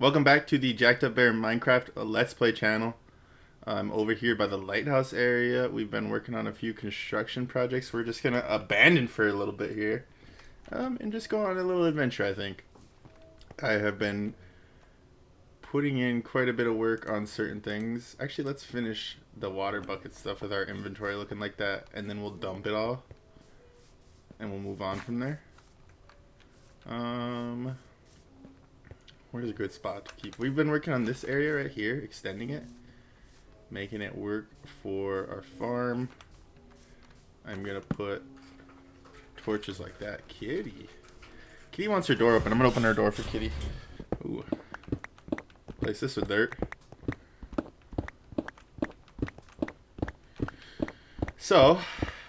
Welcome back to the Jackedupbear Minecraft Let's Play channel. I'm over here by the lighthouse area. We've been working on a few construction projects. We're just gonna abandon for a little bit here, and just go on a little adventure. I think I have been putting in quite a bit of work on certain things. Actually, let's finish the water bucket stuff with our inventory looking like that, and then we'll dump it all, and we'll move on from there. Where's a good spot to keep? We've been working on this area right here, extending it, making it work for our farm. I'm gonna put torches like that. Kitty wants her door open. I'm gonna open her door for Kitty. Ooh. Place this with dirt. So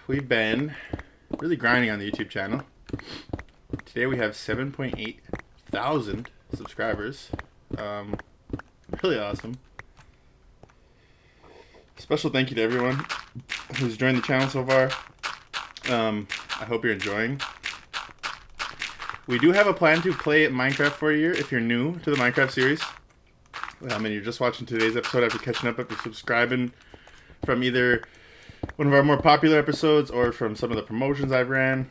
we've been really grinding on the YouTube channel. Today we have 7.8 thousand subscribers. Really awesome. Special thank you to everyone who's joined the channel so far. I hope you're enjoying. We do have a plan to play Minecraft for a year if you're new to the Minecraft series. And you're just watching today's episode after catching up, after subscribing from either one of our more popular episodes or from some of the promotions I've ran.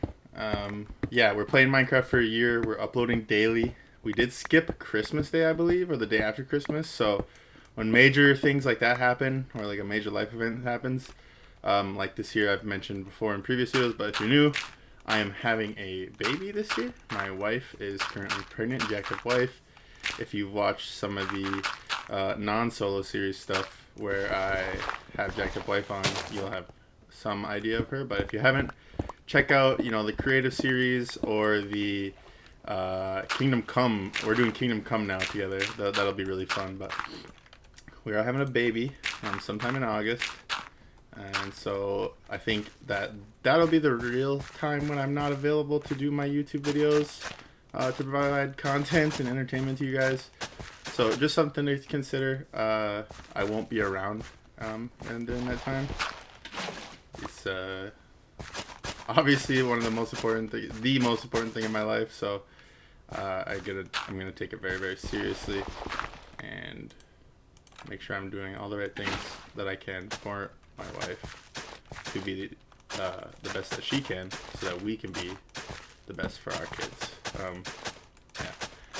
Yeah, we're playing Minecraft for a year. We're uploading daily. We did skip Christmas Day, I believe, or the day after Christmas. So when major things like that happen, or like a major life event happens, like this year I've mentioned before in previous videos, but if you're new, I am having a baby this year. My wife is currently pregnant, Jacked Up wife. If you've watched some of the non-solo series stuff where I have Jacked Up wife on, you'll have some idea of her. But if you haven't, check out, the creative series or the Kingdom Come. We're doing Kingdom Come now together. That'll be really fun. But we are having a baby sometime in August, and so I think that'll be the real time when I'm not available to do my YouTube videos to provide content and entertainment to you guys. So just something to consider. I won't be around and during that time. It's obviously one of the most important thing in my life. So I'm gonna take it very, very seriously and make sure I'm doing all the right things that I can for my wife to be the best that she can, so that we can be the best for our kids. Yeah,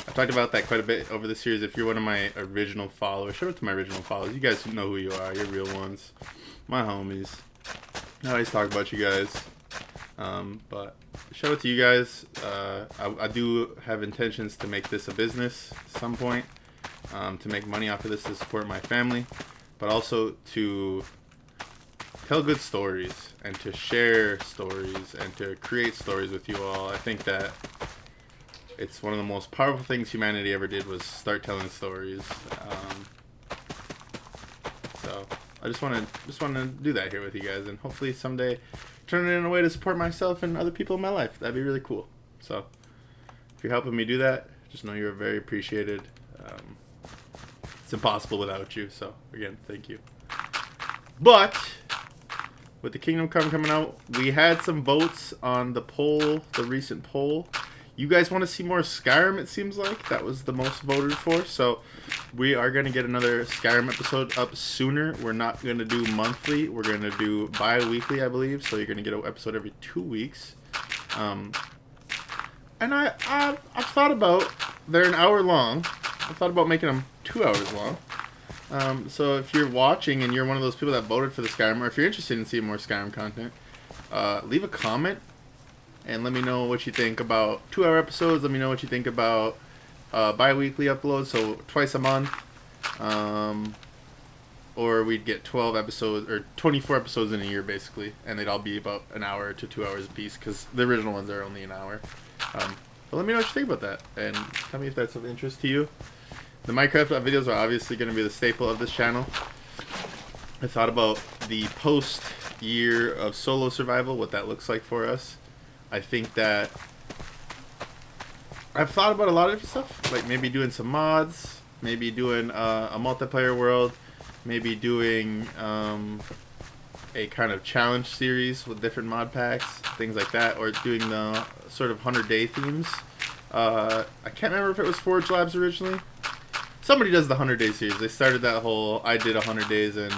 I've talked about that quite a bit over the series. If you're one of my original followers, shout out to my original followers. You guys know who you are. You're real ones, my homies. I always talk about you guys. But shout out to you guys. I do have intentions to make this a business at some point, to make money off of this to support my family, but also to tell good stories and to share stories and to create stories with you all. I think that it's one of the most powerful things humanity ever did was start telling stories. So I just want to do that here with you guys, and hopefully someday turn it in a way to support myself and other people in my life. That'd be really cool. So if you're helping me do that, just know you're very appreciated. It's impossible without you. So again, thank you. But with the Kingdom Come coming out, we had some votes on the poll, the recent poll. You guys want to see more Skyrim, it seems like. That was the most voted for. So we are going to get another Skyrim episode up sooner. We're not going to do monthly. We're going to do bi-weekly, I believe. So you're going to get an episode every 2 weeks. And I've thought about, they're an hour long. I thought about making them 2 hours long. So if you're watching and you're one of those people that voted for the Skyrim, or if you're interested in seeing more Skyrim content, leave a comment and let me know what you think about 2-hour episodes. Let me know what you think about bi-weekly uploads, so twice a month. Or we'd get 12 episodes, or 24 episodes in a year, basically. And they'd all be about an hour to 2 hours a piece, because the original ones are only an hour. But let me know what you think about that, and tell me if that's of interest to you. The Minecraft videos are obviously going to be the staple of this channel. I thought about the post-year of solo survival, what that looks like for us. I think that I've thought about a lot of different stuff, like maybe doing some mods, maybe doing a multiplayer world, maybe doing a kind of challenge series with different mod packs, things like that, or doing the sort of 100-day themes. I can't remember if it was Forge Labs originally. somebody does the 100-day series. They started that whole I did 100 days and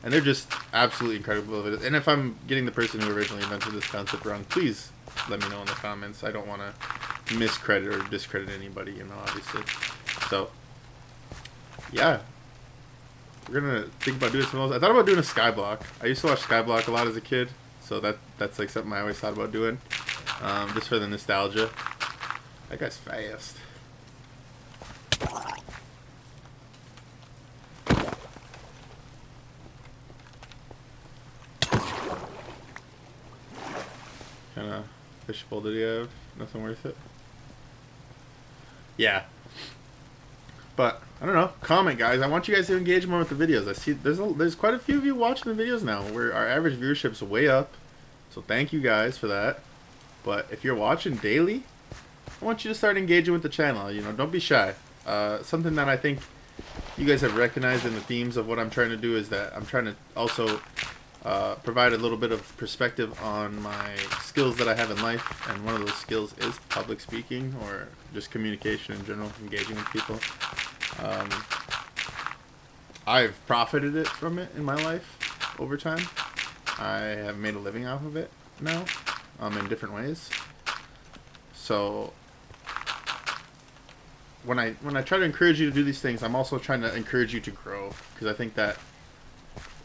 they're just absolutely incredible. And if I'm getting the person who originally invented this concept wrong, please let me know in the comments. I don't want to miscredit or discredit anybody, you know, obviously. So, yeah. We're going to think about doing some of those. I thought about doing a skyblock. I used to watch skyblock a lot as a kid. So that's like something I always thought about doing. Just for the nostalgia. That guy's fast. Kind of fishbowl did he have? Nothing worth it? Yeah. But, I don't know. Comment, guys. I want you guys to engage more with the videos. I see there's quite a few of you watching the videos now where our average viewership's way up. So thank you guys for that. But if you're watching daily, I want you to start engaging with the channel. You know, don't be shy. Something that I think you guys have recognized in the themes of what I'm trying to do is that I'm trying to also provide a little bit of perspective on my skills that I have in life, and one of those skills is public speaking or just communication in general, engaging with people. I've profited from it in my life over time. I have made a living off of it now, in different ways. So when I try to encourage you to do these things, I'm also trying to encourage you to grow, because I think that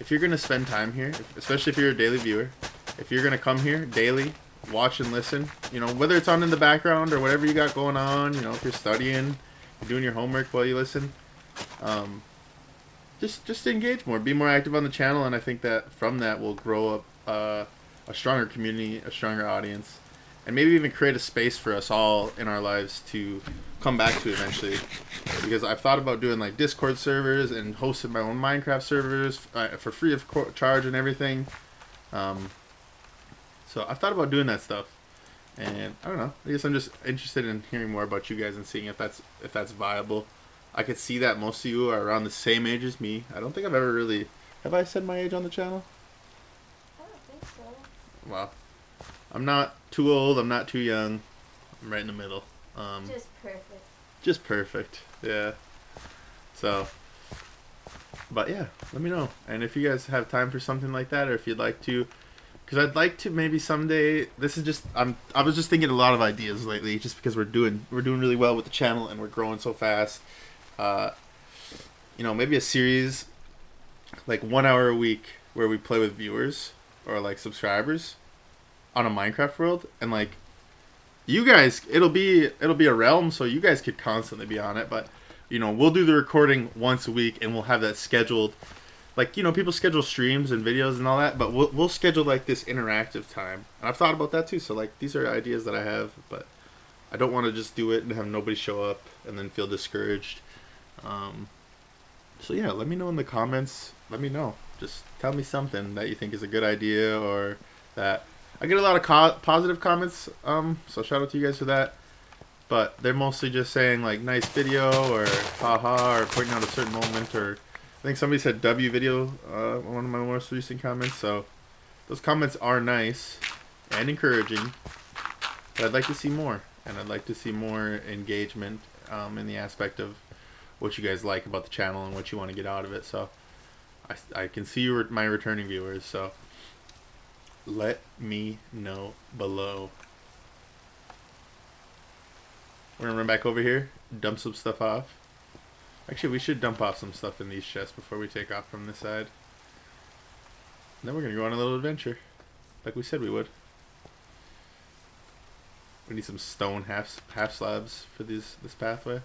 if you're going to spend time here, especially if you're a daily viewer, if you're going to come here daily, watch and listen, you know, whether it's on in the background or whatever you got going on, you know, if you're studying, you're doing your homework while you listen, just engage more, be more active on the channel, and I think that from that will grow up a stronger community, a stronger audience, and maybe even create a space for us all in our lives to come back to eventually. Because I've thought about doing like Discord servers and hosting my own Minecraft servers for free of charge and everything. So I've thought about doing that stuff, and I don't know. I guess I'm just interested in hearing more about you guys and seeing if that's viable. I could see that most of you are around the same age as me. I don't think I've ever really... Have I said my age on the channel? I don't think so. Well, I'm not too old. I'm not too young. I'm right in the middle. Just perfect. Just perfect. Yeah. So, but yeah, let me know. And if you guys have time for something like that, or if you'd like to, because I'd like to maybe someday. This is just I was just thinking a lot of ideas lately, just because we're doing really well with the channel and we're growing so fast. You know, maybe a series like 1 hour a week where we play with viewers or like subscribers on a Minecraft world, and like you guys, it'll be a realm, so you guys could constantly be on it, but you know, we'll do the recording once a week and we'll have that scheduled. Like, you know, people schedule streams and videos and all that, but we'll schedule like this interactive time. And I've thought about that too. So like, these are ideas that I have, but I don't want to just do it and have nobody show up and then feel discouraged. So yeah, let me know in the comments. Let me know. Just tell me something that you think is a good idea, or that I get a lot of positive comments. So shout out to you guys for that. But they're mostly just saying like nice video, or haha, or pointing out a certain moment, or I think somebody said W video, one of my most recent comments. So those comments are nice and encouraging, but I'd like to see more, and I'd like to see more engagement in the aspect of what you guys like about the channel and what you want to get out of it. So I can see my returning viewers, so let me know below. We're gonna run back over here, dump some stuff off. Actually, we should dump off some stuff in these chests before we take off from this side. And then we're gonna go on a little adventure, like we said we would. We need some stone half slabs for this pathway.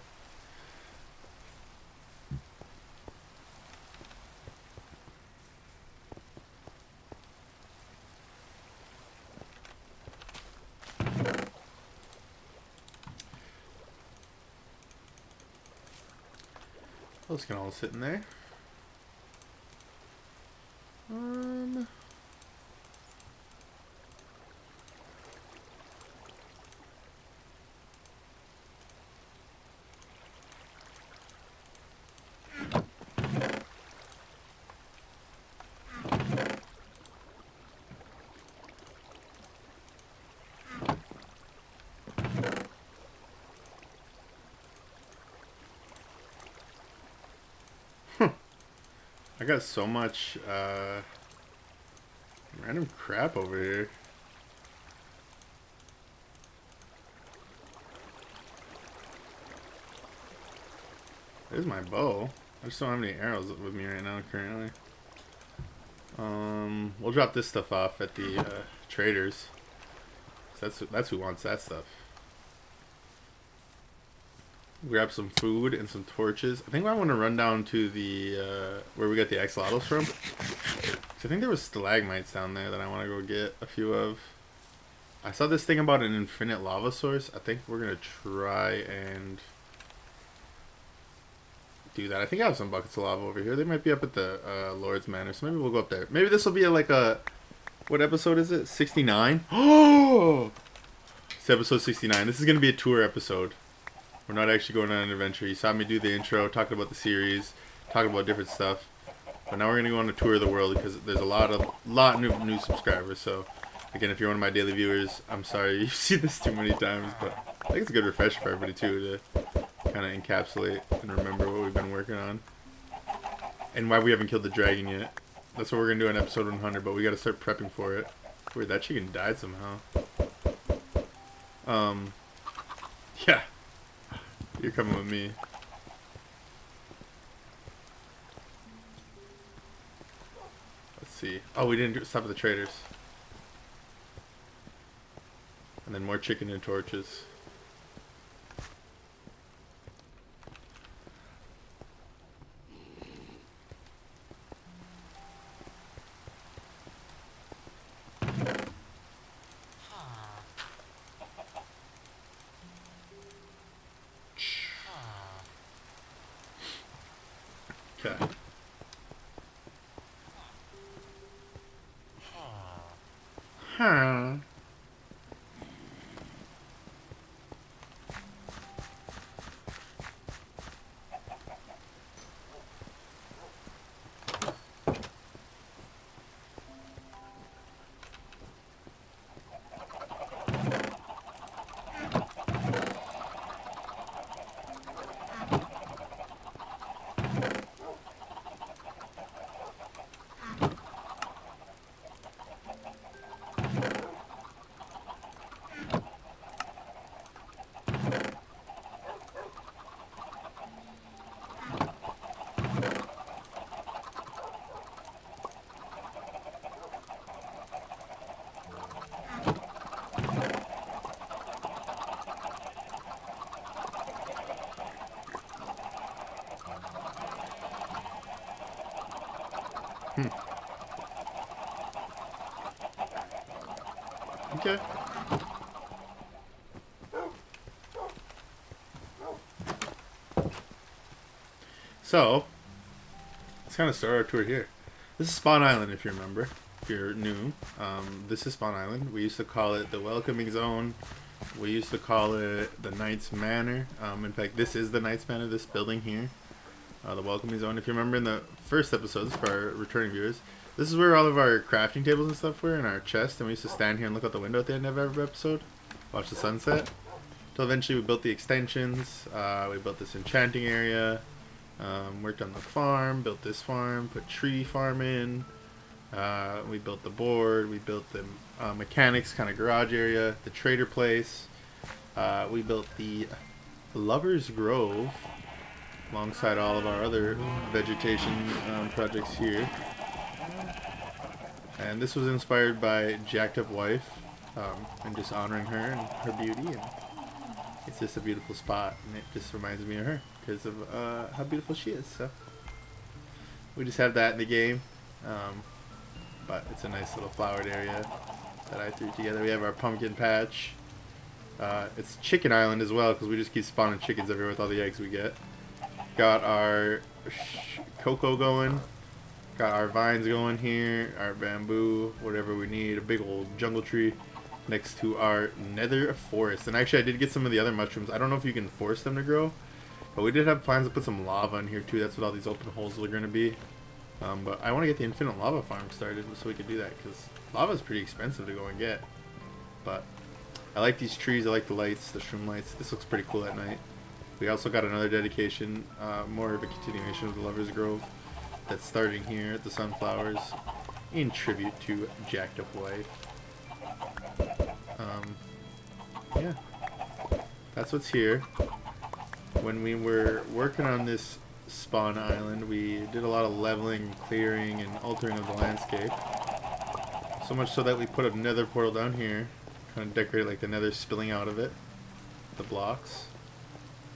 Those can all sit in there. I got so much random crap over here. There's my bow. I just don't have any arrows with me right now currently. We'll drop this stuff off at the traders. That's who wants that stuff. Grab some food and some torches. I think I want to run down to the where we got the axolotls from. I think there was stalagmites down there that I want to go get a few of. I saw this thing about an infinite lava source. I think we're gonna try and do that. I think I have some buckets of lava over here. They might be up at the Lord's Manor, so maybe we'll go up there. Maybe this will be like a, what episode is it? 69? Oh! It's episode 69. This is gonna be a tour episode. We're not actually going on an adventure. You saw me do the intro, talking about the series, talking about different stuff. But now we're gonna go on a tour of the world because there's a lot new subscribers. So again, if you're one of my daily viewers, I'm sorry you've seen this too many times, but I think it's a good refresher for everybody too to kind of encapsulate and remember what we've been working on and why we haven't killed the dragon yet. That's what we're gonna do in episode 100, but we gotta start prepping for it. Weird, that chicken died somehow. Yeah. You're coming with me. Let's see. Oh, we didn't stop at the traders. And then more chicken and torches. Okay. Huh. Okay. So, let's kind of start our tour here. This is Spawn Island, if you remember. If you're new, this is Spawn Island. We used to call it the Welcoming Zone. We used to call it the Knight's Manor. In fact, this is the Knight's Manor, this building here. The Welcoming Zone. If you remember in the first episodes for our returning viewers, this is where all of our crafting tables and stuff were in our chest, and we used to stand here and look out the window at the end of every episode, watch the sunset. Till eventually we built the extensions, we built this enchanting area, worked on the farm, built this farm, put tree farm in, we built the board, we built the mechanics kind of garage area, the trader place, we built the Lover's Grove alongside all of our other vegetation projects here. And this was inspired by Jacked Up Wife, and just honoring her and her beauty, and it's just a beautiful spot, and it just reminds me of her because of how beautiful she is. So we just have that in the game, but it's a nice little flowered area that I threw together. We have our pumpkin patch. It's Chicken Island as well because we just keep spawning chickens everywhere with all the eggs we get. Got our cocoa going. Got our vines going here, our bamboo, whatever we need, a big old jungle tree next to our nether forest. And actually I did get some of the other mushrooms. I don't know if you can force them to grow, but we did have plans to put some lava in here too. That's what all these open holes are going to be. But I want to get the infinite lava farm started so we could do that because lava is pretty expensive to go and get. But I like these trees, I like the lights, the shroom lights. This looks pretty cool at night. We also got another dedication, more of a continuation of the Lover's Grove. that's starting here at the sunflowers in tribute to Jackedupbear. Yeah, that's what's here. When we were working on this spawn island, we did a lot of leveling, clearing, and altering of the landscape. So much so that we put a nether portal down here, kind of decorated like the nether spilling out of it, the blocks.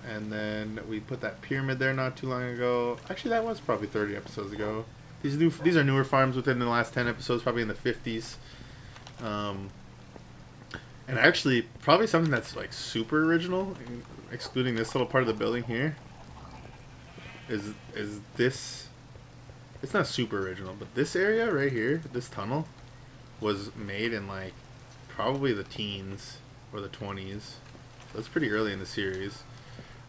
And then we put that pyramid there not too long ago. Actually, that was probably 30 episodes ago. These are newer farms within the last 10 episodes, probably in the 50s. And actually, probably something that's like super original, excluding this little part of the building here, is this. It's not super original, but this area right here, this tunnel, was made in like probably the teens or the 20s. So that's pretty early in the series.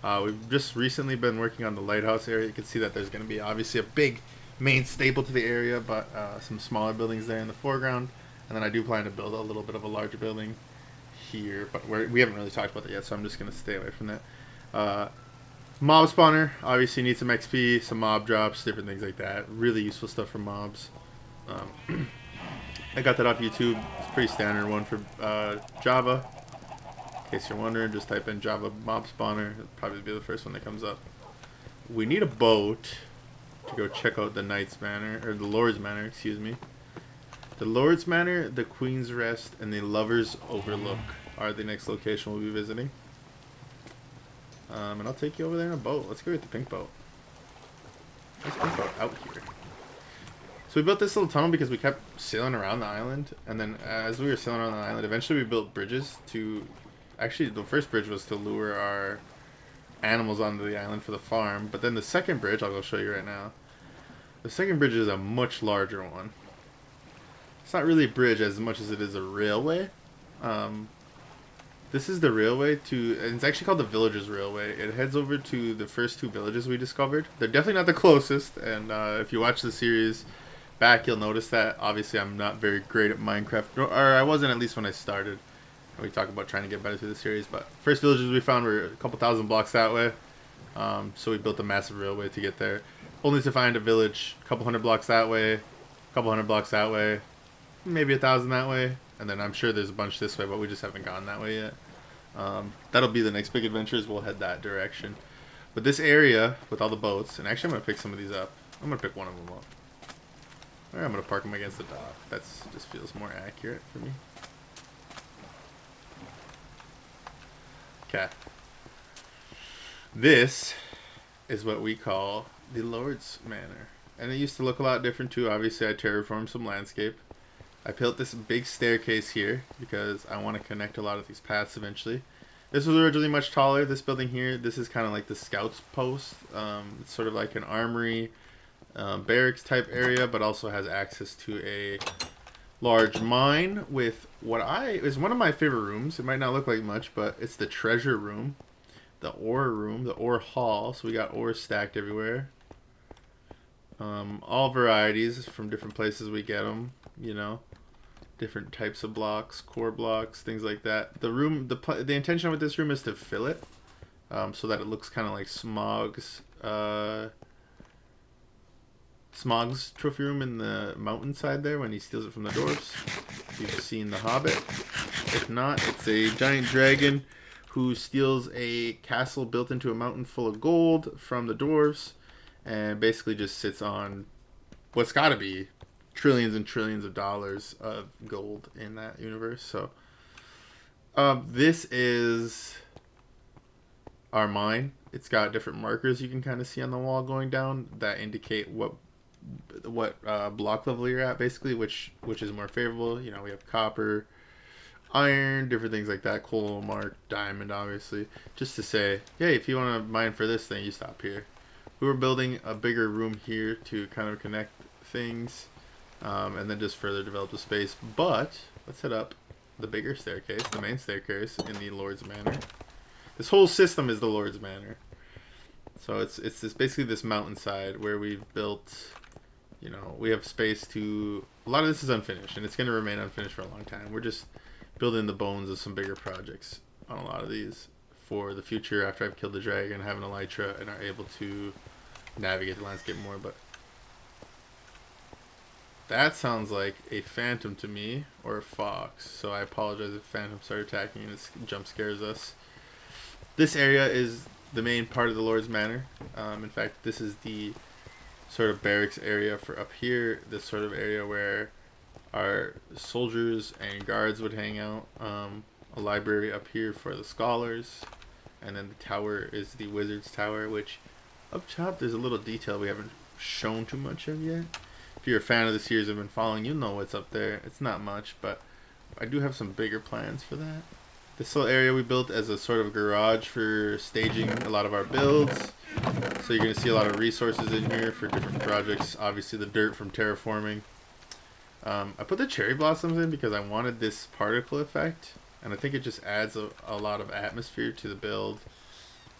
We've just recently been working on the lighthouse area. You can see that there's going to be obviously a big main staple to the area, but some smaller buildings there in the foreground. And then I do plan to build a little bit of a larger building here, but we haven't really talked about that yet, so I'm just going to stay away from that. Mob spawner, obviously need some XP, some mob drops, different things like that. Really useful stuff for mobs. I got that off YouTube. It's a pretty standard one for Java. In case you're wondering, just type in Java mob spawner. It'll probably be the first one that comes up. We need a boat to go check out the Knight's Manor, or the Lord's Manor, excuse me. The Lord's Manor, the Queen's Rest, and the Lover's Overlook are the next location we'll be visiting. And I'll take you over there in a boat. Let's go get the pink boat. There's a pink boat out here. So we built this little tunnel because we kept sailing around the island. And then as we were sailing around the island, eventually we built bridges to... Actually, the first bridge was to lure our animals onto the island for the farm. But then the second bridge, I'll go show you right now. The second bridge is a much larger one. It's not really a bridge as much as it is a railway. This is the railway to... It's actually called the Villagers Railway. It heads over to the first two villages we discovered. They're definitely not the closest. And if you watch the series back, you'll notice that. Obviously, I'm not very great at Minecraft. Or I wasn't, at least when I started. We talk about trying to get better through the series. But first villages we found were a couple thousand blocks that way. So we built a massive railway to get there. Only to find a village a couple hundred blocks that way. A couple hundred blocks that way. Maybe 1,000 that way. And then I'm sure there's a bunch this way, but we just haven't gone that way yet. That'll be the next big adventures. We'll head that direction. But this area with all the boats, and actually I'm going to pick some of these up. I'm going to pick one of them up. Or I'm going to park them against the dock. That just feels more accurate for me. Okay. This is what we call the Lord's Manor. And it used to look a lot different too. Obviously I terraformed some landscape. I built this big staircase here because I want to connect a lot of these paths eventually. This was originally much taller, this building here. This is kind of like the scouts post. It's sort of like an armory, barracks type area, but also has access to a large mine with what is one of my favorite rooms. It might not look like much, but it's the treasure room, the ore room, the ore hall. So we got ore stacked everywhere. All varieties from different places we get them, you know. Different types of blocks, core blocks, things like that. The room, the intention with this room is to fill it, so that it looks kind of like Smog's trophy room in the mountainside there when he steals it from the dwarves. You've seen The Hobbit. If not, it's a giant dragon who steals a castle built into a mountain full of gold from the dwarves, and basically just sits on what's got to be trillions and trillions of dollars of gold in that universe. So this is our mine. It's got different markers you can kind of see on the wall going down that indicate what block level you're at, basically, which is more favorable. You know, we have copper, iron, different things like that, coal, mark, diamond, obviously, just to say, hey, if you want to mine for this thing, you stop here. We were building a bigger room here to kind of connect things, and then just further develop the space. But let's head up the bigger staircase, the main staircase in the Lord's Manor. This whole system is the Lord's Manor. So it's basically this mountainside where we've built, you know, we have space to, a lot of this is unfinished, and it's going to remain unfinished for a long time. We're just building the bones of some bigger projects on a lot of these for the future after I've killed the dragon, have an elytra, and are able to navigate the landscape more. But That sounds like a phantom to me, or a fox. So I apologize if phantoms start attacking and it jump scares us. This area is the main part of the Lord's Manor. In fact, this is the sort of barracks area for up here. This sort of area where our soldiers and guards would hang out. A library up here for the scholars. And then the tower is the wizard's tower, which up top there's a little detail we haven't shown too much of yet. If you're a fan of the series and been following, you'll know what's up there. It's not much, but I do have some bigger plans for that. This little area we built as a sort of garage for staging a lot of our builds. So you're going to see a lot of resources in here for different projects. Obviously the dirt from terraforming. I put the cherry blossoms in because I wanted this particle effect. And I think it just adds a lot of atmosphere to the build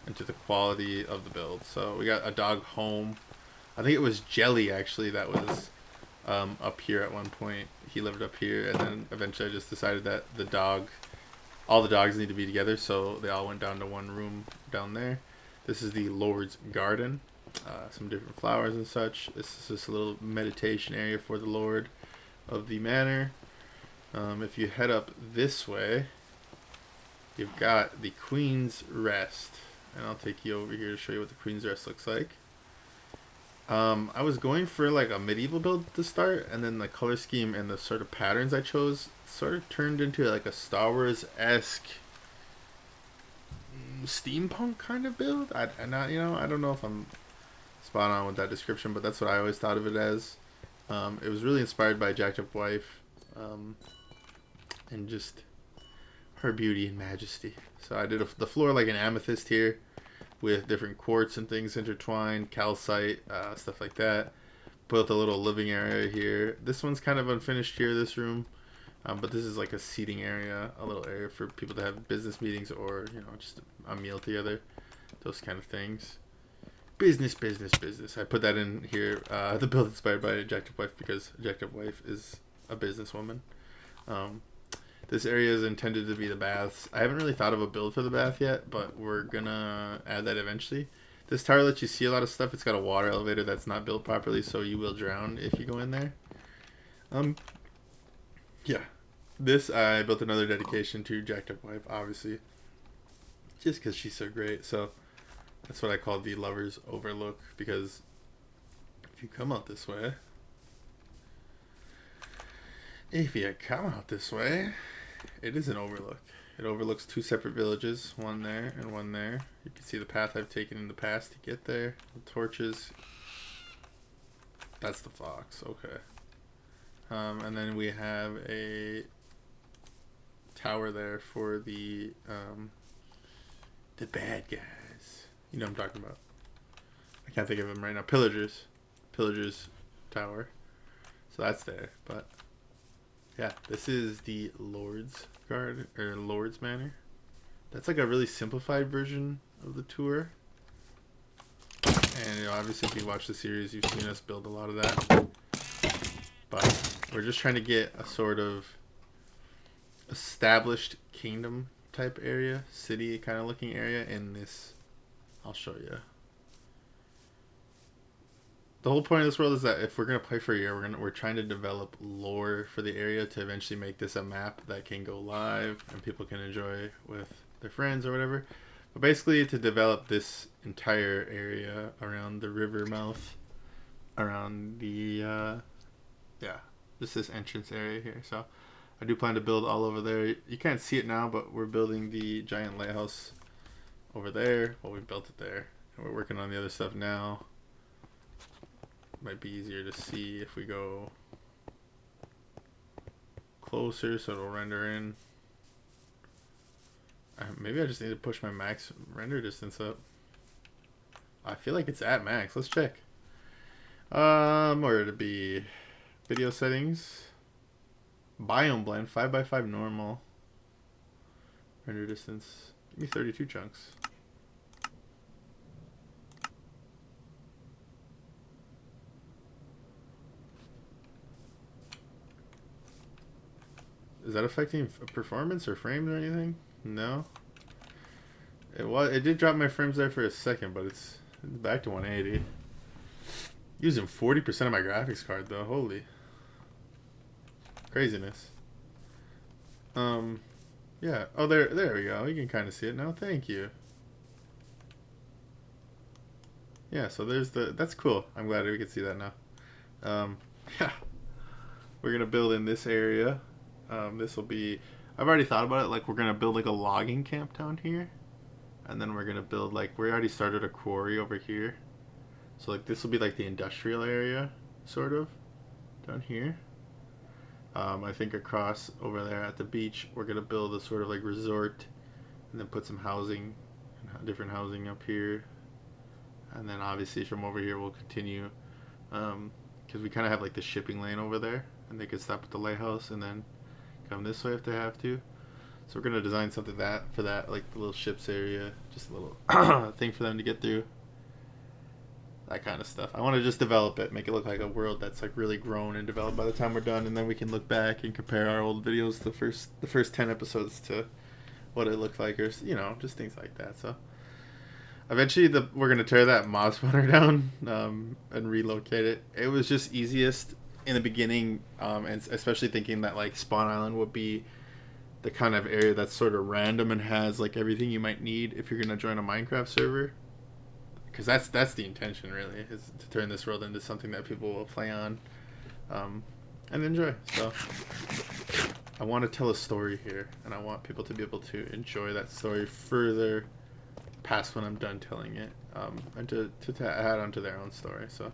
and to the quality of the build. So we got a dog home. I think it was Jelly actually that was up here at one point. He lived up here, and then eventually I just decided that all the dogs need to be together, so they all went down to one room down there. This is the Lord's Garden. Some different flowers and such. This is just a little meditation area for the Lord of the Manor. If you head up this way, you've got the Queen's Rest. And I'll take you over here to show you what the Queen's Rest looks like. I was going for like a medieval build to start, and then the color scheme and the sort of patterns I chose sort of turned into like a Star Wars-esque steampunk kind of build. I don't know if I'm spot on with that description, but that's what I always thought of it as. It was really inspired by Jacked Up Wife, and just her beauty and majesty. So I did the floor like an amethyst here, with different quartz and things intertwined, calcite, stuff like that. Built a little living area here. This one's kind of unfinished here, this room. But this is like a seating area, a little area for people to have business meetings or, just a meal together. Those kind of things. Business, business, business. I put that in here. The build inspired by Jacked Up Wife because Jacked Up Wife is a businesswoman. This area is intended to be the baths. I haven't really thought of a build for the bath yet, but we're gonna add that eventually. This tower lets you see a lot of stuff. It's got a water elevator that's not built properly, so you will drown if you go in there. Yeah. This, I built another dedication to Jacked Up Wife, obviously. Just because she's so great. So, that's what I call the Lover's Overlook, because if you come out this way... it is an overlook. It overlooks two separate villages, one there and one there. You can see the path I've taken in the past to get there. The torches. That's the fox, okay. And then we have a tower there for the bad guys. You know what I'm talking about. I can't think of them right now. Pillagers. Pillagers tower. So that's there, but... yeah, this is the Lord's Guard, or Lord's Manor. That's like a really simplified version of the tour. And obviously if you watch the series, you've seen us build a lot of that. But we're just trying to get a sort of established kingdom type area, city kind of looking area in this. I'll show you. The whole point of this world is that if we're gonna play for a year, we're trying to develop lore for the area to eventually make this a map that can go live and people can enjoy with their friends or whatever. But basically, to develop this entire area around the river mouth, around the just this entrance area here. So I do plan to build all over there. You can't see it now, but we're building the giant lighthouse over there. Well, we built it there, and we're working on the other stuff now. Might be easier to see if we go closer so it'll render in. Maybe I just need to push my max render distance up. I feel like it's at max. Let's check. Where to be? Video settings. Biome blend 5x5 normal. Render distance. Give me 32 chunks. Is that affecting performance or frames or anything? No. It did drop my frames there for a second, but it's back to 180. Using 40% of my graphics card though. Holy. Craziness. Yeah. Oh, there we go. You can kind of see it now. Thank you. Yeah, so that's cool. I'm glad we can see that now. Yeah. We're going to build in this area. This will be, I've already thought about it. Like, we're going to build like a logging camp down here. And then we're going to build like, we already started a quarry over here. So like, this will be like the industrial area, sort of, down here. I think across over there at the beach, we're going to build a sort of like resort. And then put some housing, different housing up here. And then obviously from over here we'll continue, because we kind of have like the shipping lane over there, and they could stop at the lighthouse and then come this way if they have to. So we're gonna design something for that, like the little ships area, just a little thing for them to get through. That kind of stuff. I want to just develop it, make it look like a world that's like really grown and developed by the time we're done, and then we can look back and compare our old videos, the first 10 episodes, to what it looked like, or just things like that. So. Eventually, we're going to tear that mob spawner down and relocate it. It was just easiest in the beginning, and especially thinking that like Spawn Island would be the kind of area that's sort of random and has like everything you might need if you're going to join a Minecraft server. Because that's the intention, really, is to turn this world into something that people will play on and enjoy. So I want to tell a story here, and I want people to be able to enjoy that story further past when I'm done telling it, and to add onto their own story. So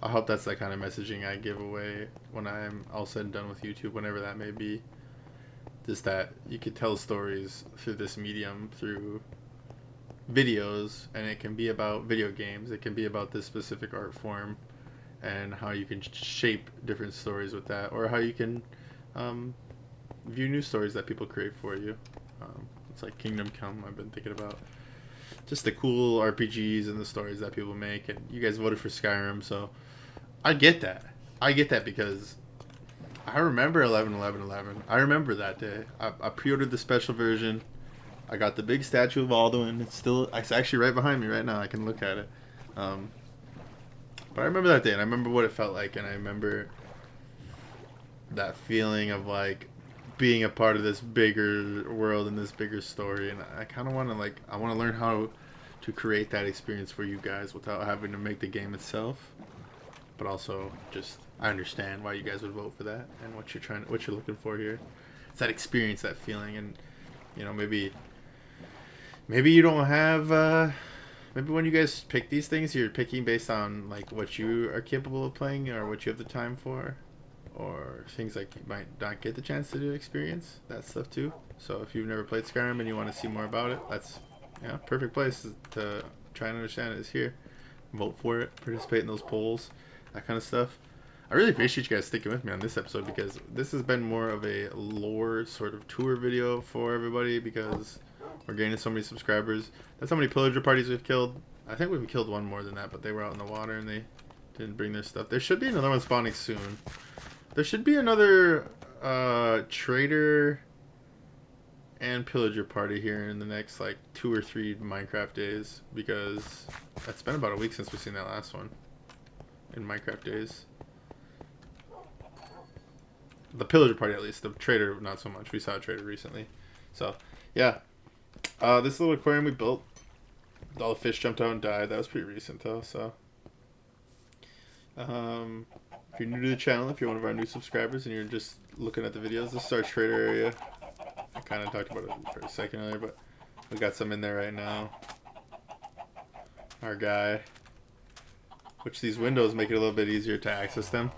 I hope that's the kind of messaging I give away when I'm all said and done with YouTube, whenever that may be. Just that you could tell stories through this medium, through videos, and it can be about video games, it can be about this specific art form, and how you can shape different stories with that, or how you can view new stories that people create for you. It's like Kingdom Come, I've been thinking about. Just the cool RPGs and the stories that people make, and you guys voted for Skyrim, so I get that. I get that because I remember 11/11/11. I remember that day. I pre-ordered the special version. I got the big statue of Alduin. It's actually right behind me right now. I can look at it. But I remember that day, and I remember what it felt like, and I remember that feeling of like being a part of this bigger world and this bigger story, and I kind of want to I want to learn how to create that experience for you guys without having to make the game itself, but also just I understand why you guys would vote for that and what you're looking for here. It's that experience, that feeling, and maybe you don't have maybe when you guys pick these things, you're picking based on like what you are capable of playing or what you have the time for, or things like you might not get the chance to experience that stuff too. So if you've never played Skyrim and you want to see more about it, that's perfect place to try and understand it is here. Vote for it, participate in those polls, that kind of stuff. I really appreciate you guys sticking with me on this episode, because this has been more of a lore sort of tour video for everybody, because we're gaining so many subscribers. That's how many pillager parties we've killed. I think we've killed one more than that, but they were out in the water and they didn't bring their stuff. There should be another one spawning soon. There should be another trader and pillager party here in the next like 2 or 3 Minecraft days, because it's been about a week since we've seen that last one in Minecraft days. The pillager party, at least. The trader, not so much. We saw a trader recently. So yeah, this little aquarium we built, all the fish jumped out and died. That was pretty recent though. So if you're new to the channel, if you're one of our new subscribers and you're just looking at the videos, this is our trader area. I kind of talked about it for a second earlier, but we got some in there right now. Our guy, which these windows make it a little bit easier to access them,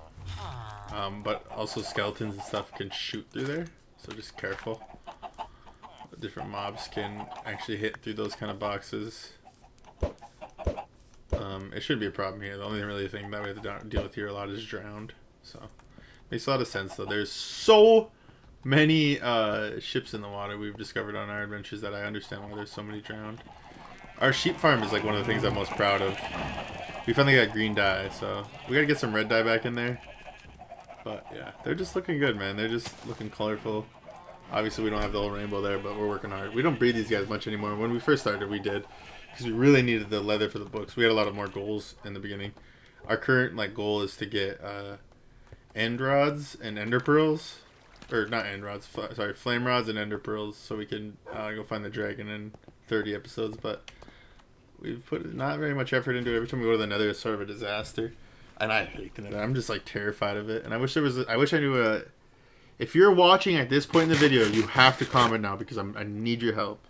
but also skeletons and stuff can shoot through there, so just careful. Different mobs can actually hit through those kind of boxes. It shouldn't be a problem here. The only really thing that we have to deal with here a lot is drowned. So makes a lot of sense though. There's so many ships in the water we've discovered on our adventures that I understand why there's so many drowned. Our sheep farm is like one of the things I'm most proud of. We finally got green dye, so we gotta get some red dye back in there. But yeah, they're just looking good, man. They're just looking colorful. Obviously we don't have the whole rainbow there, but we're working hard. We don't breed these guys much anymore. When we first started, we did, because we really needed the leather for the books. We had a lot of more goals in the beginning. Our current goal is to get end rods and ender pearls or not end rods, sorry, flame rods and ender pearls, so we can go find the dragon in 30 episodes. But we've put not very much effort into it. Every time we go to the Nether, it's sort of a disaster, and I hate the Nether. I'm just like terrified of it, and I wish I knew a. If you're watching at this point in the video, you have to comment now because I need your help.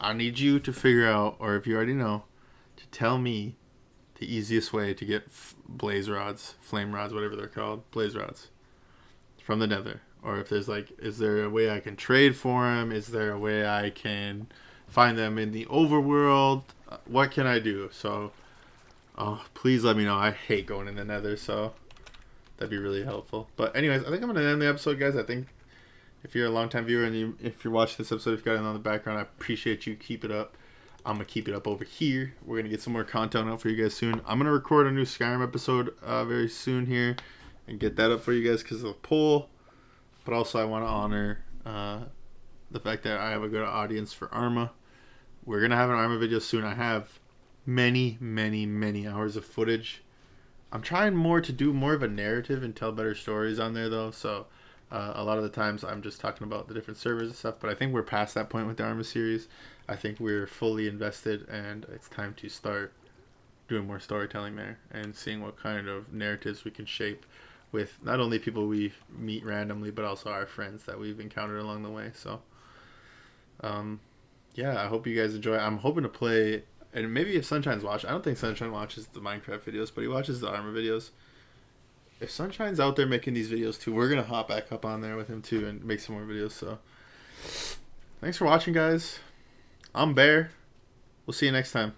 I need you to figure out, or if you already know, to tell me the easiest way to get blaze rods, flame rods, whatever they're called, blaze rods from the Nether. Or if there's like, is there a way I can trade for them? Is there a way I can find them in the overworld? What can I do? So, oh, please let me know. I hate going in the Nether, so that'd be really helpful. But anyways, I think I'm going to end the episode, guys. I think if you're a long-time viewer and if you're watching this episode, if you've got it on the background, I appreciate you. Keep it up. I'm going to keep it up over here. We're going to get some more content out for you guys soon. I'm going to record a new Skyrim episode very soon here and get that up for you guys because of the poll. But also I want to honor the fact that I have a good audience for Arma. We're going to have an Arma video soon. I have many, many, many hours of footage. I'm trying to do more of a narrative and tell better stories on there, though. So a lot of the times I'm just talking about the different servers and stuff. But I think we're past that point with the Arma series. I think we're fully invested, and it's time to start doing more storytelling there and seeing what kind of narratives we can shape with not only people we meet randomly, but also our friends that we've encountered along the way. So, yeah, I hope you guys enjoy. I'm hoping to play, and maybe if Sunshine's watching, I don't think Sunshine watches the Minecraft videos, but he watches the Armor videos. If Sunshine's out there making these videos too, we're going to hop back up on there with him too and make some more videos. So, thanks for watching, guys. I'm Bear. We'll see you next time.